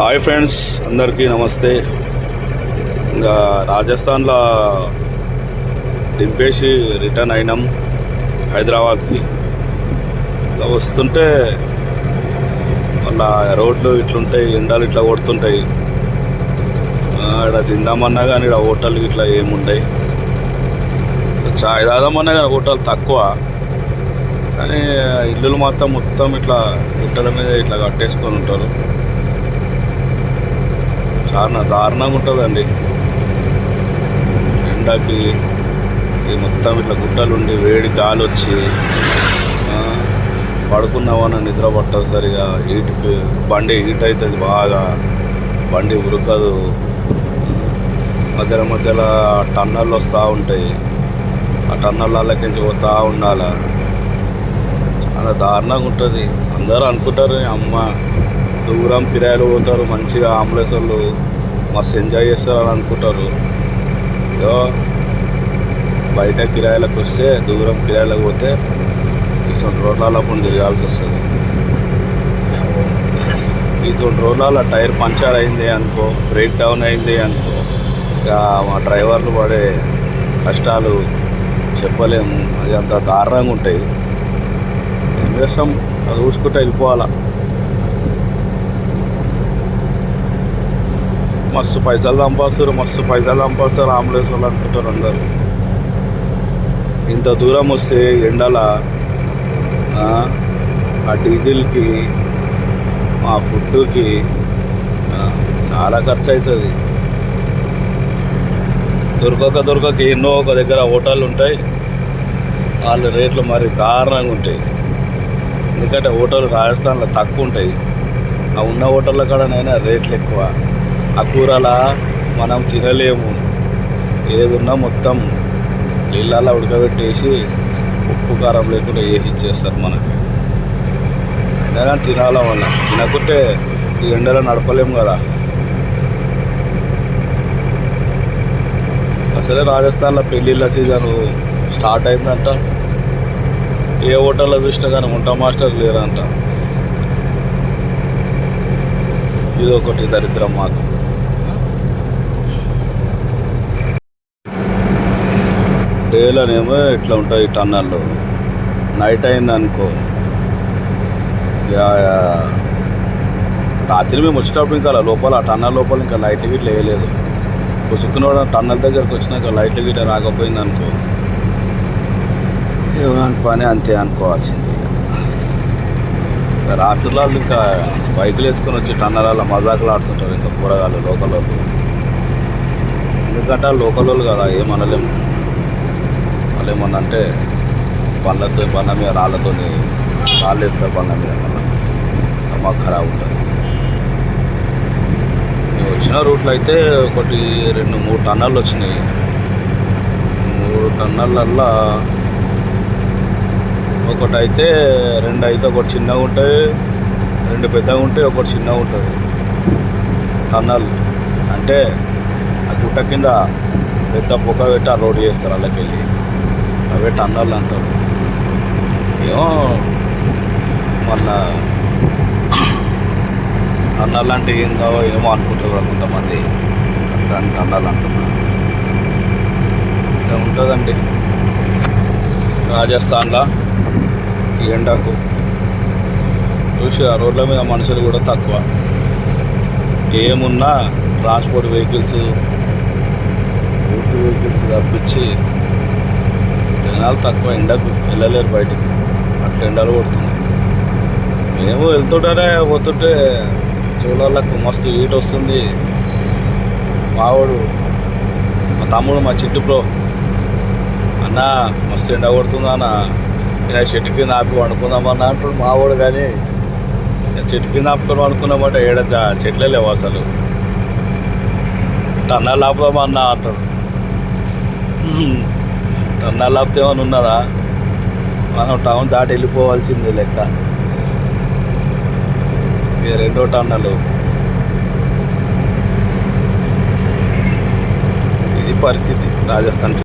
Hi friends, అందరికీ నమస్తే. ఇంకా రాజస్థాన్లో దింపేసి రిటర్న్ అయినాం హైదరాబాద్కి. ఇలా వస్తుంటే మళ్ళా రోడ్లు ఇట్లుంటాయి, ఎండలు ఇట్లా కొడుతుంటాయి. ఇక్కడ తిందామన్నా కానీ ఇక్కడ హోటల్ ఇట్లా ఏముంటాయి. చాయ్ తాదామన్నా కానీ హోటల్ తక్కువ, కానీ ఇల్లులు మొత్తం ఇట్లా గుట్టల మీద ఇట్లా కట్టేసుకొని ఉంటారు. చాలా దారుణంగా ఉంటుందండి ఎండకి. ఇది మొత్తం ఇట్లా గుట్టలు ఉండి వేడి గాలి వచ్చి పడుకున్నామన్న నిద్ర పట్టదు సరిగా. హీట్కి బండి హీట్ అవుతుంది బాగా, బండి ఉరకదు. మధ్యలో టన్నళ్ళు వస్తూ ఉంటాయి, ఆ టన్నళ్ళకి పోతూ ఉండాలి. చాలా దారుణంగా ఉంటుంది. అందరూ అనుకుంటారు అమ్మ దూరం కిరాయిలు పోతారు, మంచిగా ఆంబులెన్స్ వాళ్ళు మస్తు ఎంజాయ్ చేస్తారు అని అనుకుంటారు. ఏదో బయట కిరాయిలకు వస్తే, దూరం కిరాయిలకు పోతే ఇటువంటి రోడ్లలో కొన్ని తిరగాల్సి వస్తుంది. ఇటువంటి రోడ్లలో టైర్ పంచర్ అయింది అనుకో, బ్రేక్ డౌన్ అయింది అనుకో, ఇక మా డ్రైవర్లు పడే కష్టాలు చెప్పలేము. అది అంత దారుణంగా ఉంటాయి. ఏం చేస్తాం, అది చూసుకుంటే వెళ్ళిపోవాలా. మస్తు పైసలు సంపాదిస్తారు ఆంబులెన్స్ వాళ్ళు అనుకుంటారు అందరూ. ఇంత దూరం వస్తే ఎండల ఆ డీజిల్కి, మా ఫుడ్కి చాలా ఖర్చు అవుతుంది. దొరకక ఎన్నో ఒక దగ్గర హోటళ్ళు ఉంటాయి, వాళ్ళ రేట్లు మరి దారుణంగా ఉంటాయి. ఎందుకంటే హోటల్ రాజస్థాన్లో తక్కువ ఉంటాయి, ఆ ఉన్న హోటళ్ళ కాడనైనా రేట్లు ఎక్కువ. ఆ కూరల మనం తినలేము, ఏదున్నా మొత్తం నీళ్ళల్లో ఉడకబెట్టేసి ఉప్పు కారం లేకుండా వేసి ఇచ్చేస్తారు మనకి. అయినా కానీ తినాల వల్ల, తినకుంటే ఈ ఎండలో నడపలేము కదా. అసలే రాజస్థాన్లో పెళ్ళిళ్ళ సీజన్ స్టార్ట్ అయిందంట. ఏ హోటల్లో చూసినా కానీ వంట మాస్టర్ లేరంట. ఇది ఒకటి దరిద్రం మాకు. డేలోనేమో ఇట్లా ఉంటాయి టన్నల్లో, నైట్ అయింది అనుకో, రాత్రి మేము వచ్చేటప్పుడు ఇంకా లోపల టన్నల్ లోపల ఇంకా లైట్లు గిట్ల వేయలేదు. సుక్కునోడ టన్నల్ దగ్గరకు వచ్చినాక లైట్లు గిట్ల రాకపోయింది అనుకో, ఏమని పని అంతే అనుకోవాల్సింది. రాత్రుల్లో ఇంకా బైకులు వేసుకొని వచ్చి టన్నలలో మజాకులు ఆడుతుంటారు ఇంకా కూరగాయలు లోకల్ వాళ్ళు. ఎందుకంటే లోకల్ వాళ్ళు కదా, ఏమనలేము. వాళ్ళు ఏమన్నా అంటే బండ్ల మీద రాళ్ళతో రాళ్ళు వేస్తారు, బండ్ల మీద మాకు ఖరాబ్ ఉంటుంది. మేము వచ్చిన రూట్లో అయితే ఒకటి 2-3 టన్నళ్ళు వచ్చినాయి. 3 టన్నళ్ళల్లో ఒకటి అయితే 2 అయితే, ఒకటి చిన్నగా ఉంటాయి, 2 పెద్దగా ఉంటాయి, ఒకటి చిన్నగా ఉంటుంది. టన్నల్ అంటే ఆ గుట్ట కింద పెద్ద పొగ పెట్టి ఆ రోడ్డు చేస్తారు, వాళ్ళకి వెళ్ళి అవే టన్నల్ అంటారు. ఏమో మళ్ళా టన్నల్ అంటే ఏం కావో ఏమో అనుకుంటారు కొంతమంది, అట్లా టన్నల్ అంటున్నారు. ఇట్లా ఉంటుందండి రాజస్థాన్లో ఈ ఎండకు. చూసి ఆ రోడ్ల మీద మనుషులు కూడా తక్కువ. ఏమున్నా ట్రాన్స్పోర్ట్ వెహికల్స్, గూడ్స్ వెహికల్స్ తప్పించి జనాలు తక్కువ. ఎండకు వెళ్ళలేరు బయటికి, అట్లా ఎండలు కొడుతున్నాయి. మేము వెళ్తుంటేనే పోతుంటే చూడాలకు మస్తు హీట్ వస్తుంది. మా తమ్ముడు మా చిట్టు బ్రో, అన్న మస్తు ఎండ కొడుతుందా అన్న, నేను చెట్టు కింద ఆపి వండుకుందామన్నా అంటాడు మావాడు. కానీ చెట్టు కింద ఆపుకొని వండుకున్నామంటే చెట్లే లేవు అసలు. టన్నాలు ఆపుదామన్నా అంటాడు. టన్నాలు ఆపితే ఏమైనా ఉన్నదా, మనం టౌన్ దాటి వెళ్ళిపోవాల్సింది లెక్క. ఇక 2వ టన్నలు. ఇది పరిస్థితి రాజస్థాన్.